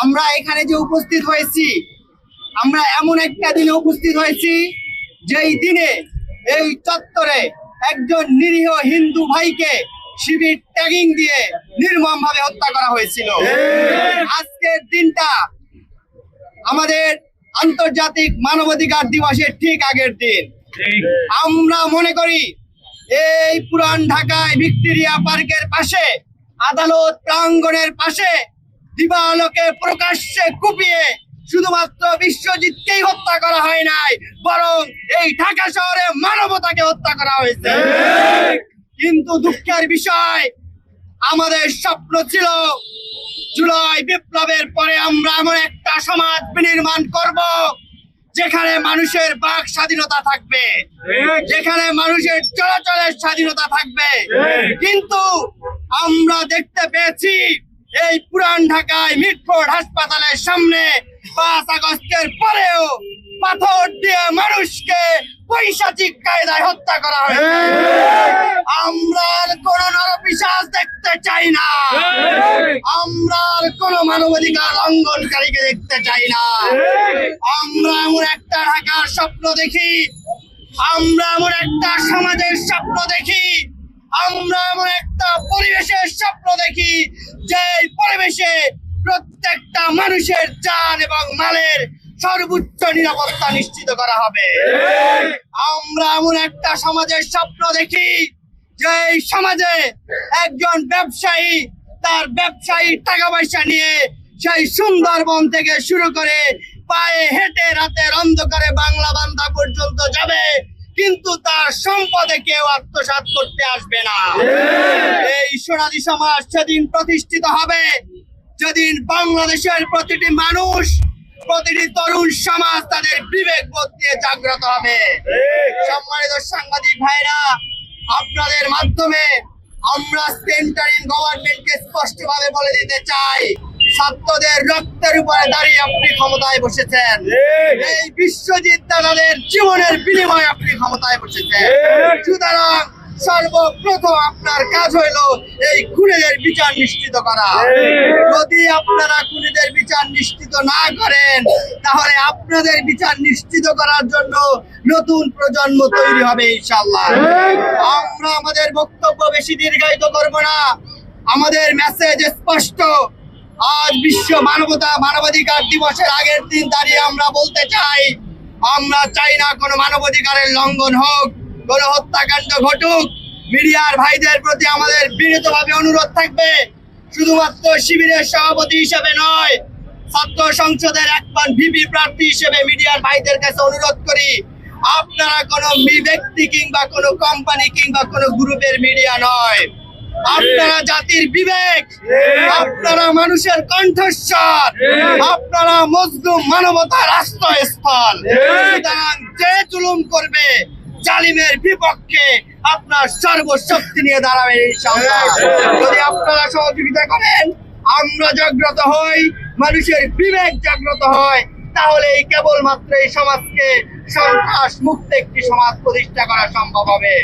আমরা এখানে যে উপস্থিত হয়েছি, আমরা এমন একটা দিনে উপস্থিত হয়েছি যেই দিনে এই চত্বরে একজন নিরীহ হিন্দু ভাইকে শিবির ট্যাগিং দিয়ে নির্মমভাবে হত্যা করা হয়েছিল। আজকের দিনটা আমাদের আন্তর্জাতিক মানবাধিকার দিবসের ঠিক আগের দিন। আমরা মনে করি এই পুরান ঢাকায় ভিক্টোরিয়া পার্কের পাশে, আদালত প্রাঙ্গণের পাশে দিবালোকে প্রকাশ্যে কুপিয়ে শুধুমাত্র বিশ্বজিৎকেই হত্যা করা হয় নাই, বরং এই ঢাকা শহরে মানবতাকে হত্যা করা হয়েছে। কিন্তু দুঃখের বিষয়, আমাদের স্বপ্ন ছিল জুলাই বিপ্লবের পরে আমরা এমন একটা সমাজ বিনির্মাণ করব যেখানে মানুষের বাক স্বাধীনতা থাকবে, যেখানে মানুষের চলাচলের স্বাধীনতা থাকবে। কিন্তু আমরা দেখতে পেয়েছি এই পুরান ঢাকায় মিটফোর্ড হাসপাতালের সামনে 5 আগস্টের পরেও পাথর দিয়ে মানুষকে পৈশাচিক কায়দায় হত্যা করা হয়েছে। আমরা আর কোন নরপিশাচ দেখতে চাই না, আমরা আর কোন মানবাধিকার লঙ্ঘনকারীকে দেখতে চাই না। আমরা এমন একটা ঢাকার স্বপ্ন দেখি, আমরা এমন একটা সমাজের স্বপ্ন দেখি, আমরা এমন একটা পরিবেশের স্বপ্ন দেখি যে পরিবেশে প্রত্যেকটা মানুষের জান এবং মালের সর্বোচ্চ নিরাপত্তা নিশ্চিত করা হবে। আমরা এমন একটা সমাজের স্বপ্ন দেখি যে সমাজে একজন ব্যবসায়ী তার ব্যবসায়ী টাকা পয়সা নিয়ে সেই সুন্দরবন থেকে শুরু করে পায়ে হেঁটে রাতের অন্ধকারে বাংলা বান্ধা পর্যন্ত যাবে, কিন্তু তার সম্পদে কেউ আত্মসাৎ করতে আসবে না। এই সোনালী সমাজ সেদিন প্রতিষ্ঠিত হবে যেদিন বাংলাদেশের প্রতিটি মানুষ, প্রতিটি তরুণ সমাজ তাদের বিবেক বোধ নিয়ে জাগ্রত হবে। সম্মানিত সাংবাদিক ভাইরা, আপনাদের মাধ্যমে আমরা সেন্টারিং গভর্নমেন্টকে স্পষ্টভাবে বলে দিতে চাই, ছাত্রদের রক্তের উপরে দাঁড়িয়ে আপনি ক্ষমতায় বসেছেন। এই বিশ্বজিৎ দাদাদের জীবনের বিনিময়ে আপনি ক্ষমতায় বসেছেন। সুতরাং সর্বপ্রথম আপনার কাজ হইল এই খুনিদের বিচার নিশ্চিত করা। যদি আপনারা খুনিদের বিচার নিশ্চিত না করেন, তাহলে আপনাদের বিচার নিশ্চিত করার জন্য নতুন প্রজন্ম তৈরি হবে ইনশাআল্লাহ। আমরা আমাদের বক্তব্য বেশি দীর্ঘায়িত করব না, আমাদের মেসেজ স্পষ্ট। আজ বিশ্ব মানবাধিকার দিবসের আগের দিন দাঁড়িয়ে আমরা বলতে চাই, আমরা চাই না কোনো মানবাধিকারের লঙ্ঘন হোক, কোনো হত্যাকাণ্ড ঘটুক। মিডিয়ার ভাইদের প্রতি আমাদের বিনীতভাবে অনুরোধ থাকবে, শুধুমাত্র শিবিরের সভাপতি হিসেবে নয়, ছাত্র সংসদের একবার ভিপি প্রার্থী হিসেবে মিডিয়ার ভাইদের কাছে অনুরোধ করি, আপনারা কোনো ব্যক্তি কিংবা কোনো কোম্পানি কিংবা কোনো গ্রুপের মিডিয়া নয়, আপনারা জাতির বিবেক, আপনারা মানুষের কণ্ঠস্বর, আপনারা মজলুম মানবতার আশ্রয়স্থল। সুতরাং যে জুলুম করবে, জালিমের বিপক্ষে আপনার সর্বশক্তি নিয়ে দাঁড়াবেন ইনশাআল্লাহ। যদি আপনারা সহযোগিতা করেন, আমরা জাগ্রত হই, মানুষের বিবেক জাগ্রত হয়, তাহলেই কেবলমাত্র এই সমাজকে সন্ত্রাস মুক্ত একটি সমাজ প্রতিষ্ঠা করা সম্ভব হবে।